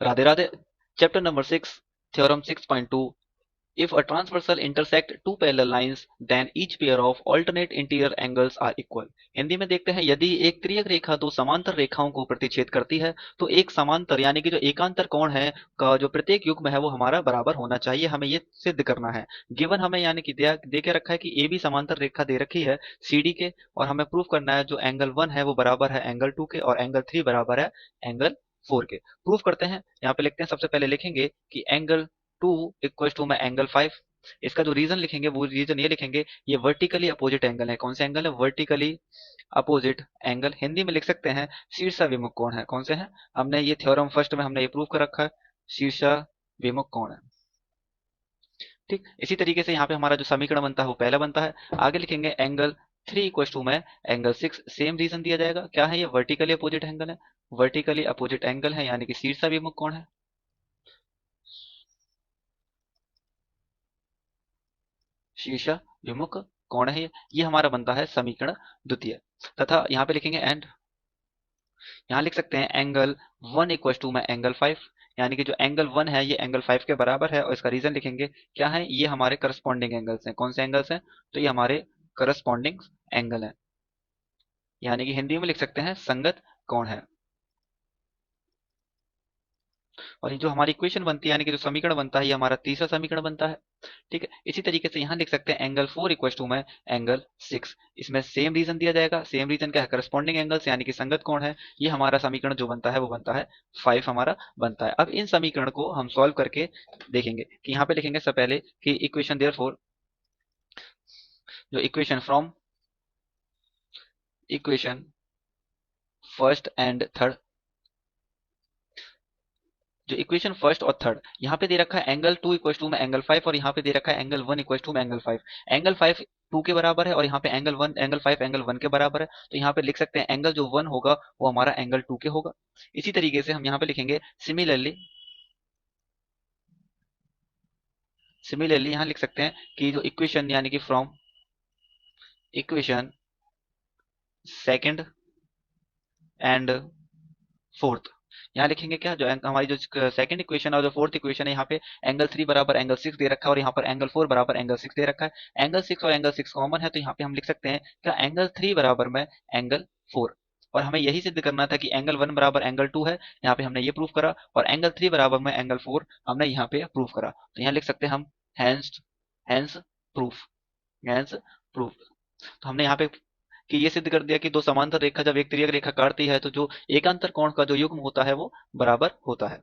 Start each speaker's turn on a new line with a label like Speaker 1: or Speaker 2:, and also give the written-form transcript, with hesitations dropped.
Speaker 1: Radhe Radhe. Chapter number 6, theorem 6.2। If a transversal intersect two parallel lines, then each pair of alternate interior angles are equal। Hindi में देखते हैं, यदि एक तिर्यक रेखा दो समांतर रेखाओं को प्रतिच्छेद करती है तो एक समांतर यानी कि जो एकांतर कोण है का जो प्रत्येक युग्म है वो हमारा बराबर होना चाहिए। हमें ये सिद्ध करना है। गिवन हमें यानी कि दे के रखा है कि ए बी समांतर रेखा दे रखी है सी डी के, और हमें प्रूव करना है जो एंगल 1 है वो बराबर है एंगल 2 के और एंगल 3 बराबर है एंगल 4 के। प्रूफ करते हैं। यहाँ पे लिखते हैं, सबसे पहले लिखेंगे कि एंगल 2 इक्वल टू में एंगल 5। इसका जो रीजन लिखेंगे वो रीजन ये लिखेंगे, ये वर्टिकली अपोजिट एंगल है। कौन से एंगल है? Vertically opposite angle. हिंदी में लिख सकते हैं शीर्षाभिमुख कोण है। कौन से हैं? हमने ये थ्योरम फर्स्ट में हमने ये प्रूव कर रखा है, शीर्षाभिमुख कोण है। ठीक, इसी तरीके से यहाँ पे हमारा जो समीकरण बनता है वो पहला बनता है। आगे लिखेंगे एंगल 3 इक्वल टू में एंगल 6। सेम रीजन दिया जाएगा। क्या है? ये वर्टिकली अपोजिट एंगल है। वर्टिकली अपोजिट एंगल है यानी कि शीर्षाभिमुख कोण है। शीर्षाभिमुख कोण है ये हमारा बनता है समीकरण द्वितीय। तथा यहाँ पे लिखेंगे एंड यहाँ लिख सकते हैं एंगल 1 इक्वल टू में एंगल 5, यानी कि जो एंगल 1 है ये एंगल 5 के बराबर है। और इसका रीजन लिखेंगे क्या है? ये हमारे करस्पॉन्डिंग एंगल्स हैं। कौन से एंगल्स हैं? तो ये हमारे करस्पॉन्डिंग एंगल है, यानी कि हिंदी में लिख सकते हैं संगत कोण है। और ये जो हमारी इक्वेशन बनती है यानी कि जो समीकरण बनता है ये हमारा तीसरा समीकरण बनता है। ठीक है, इसी तरीके से यहाँ लिख सकते हैं एंगल 4 इक्वल टू में एंगल 6। इसमें सेम रीजन दिया जाएगा। सेम रीजन क्या है? करस्पॉन्डिंग एंगल्स यानी कि संगत कोण है। ये हमारा समीकरण जो बनता है वो बनता है 5 हमारा बनता है। अब इन समीकरण को हम सॉल्व करके देखेंगे कि यहाँ पे लिखेंगे सबसे पहले कि इक्वेशन देयरफॉर जो equation from equation first and third, जो इक्वेशन फर्स्ट और थर्ड यहाँ पे दे रखा है एंगल 2 इक्वल टू में एंगल 5, और यहाँ पे दे रखा है एंगल 1 इक्वल टू में एंगल 5। एंगल 5 2 के बराबर है और यहाँ पे एंगल 5 एंगल 1 के बराबर है। तो यहाँ पे लिख सकते हैं एंगल जो 1 होगा वो हमारा एंगल 2 के होगा। इसी तरीके से हम यहाँ पे लिखेंगे सिमिलरली यहाँ लिख सकते हैं कि जो इक्वेशन यानी कि from equation second and fourth, यहाँ लिखेंगे क्या? जो हमारी जो सेकंड इक्वेशन और जो फोर्थ इक्वेशन है यहाँ पे एंगल 3 बराबर एंगल 6 दे रखा है और यहाँ पर एंगल 4 बराबर एंगल 6 दे रखा है। एंगल 6 और एंगल 6 कॉमन है तो यहाँ पे हम लिख सकते हैं क्या? एंगल 3 बराबर में एंगल 4। और हमें यही सिद्ध करना था कि एंगल 1 बराबर एंगल 2 है। यहाँ पे हमने ये प्रूफ करा, और एंगल 3 बराबर में एंगल 4 हमने यहाँ पे प्रूफ करा। तो यहाँ लिख सकते हैं हम hence hence proof hence proof. तो हमने यहाँ पे कि ये सिद्ध कर दिया कि दो समांतर रेखा जब एक तिर्यक रेखा काटती है तो जो एकांतर कोण का जो युग्म होता है वो बराबर होता है।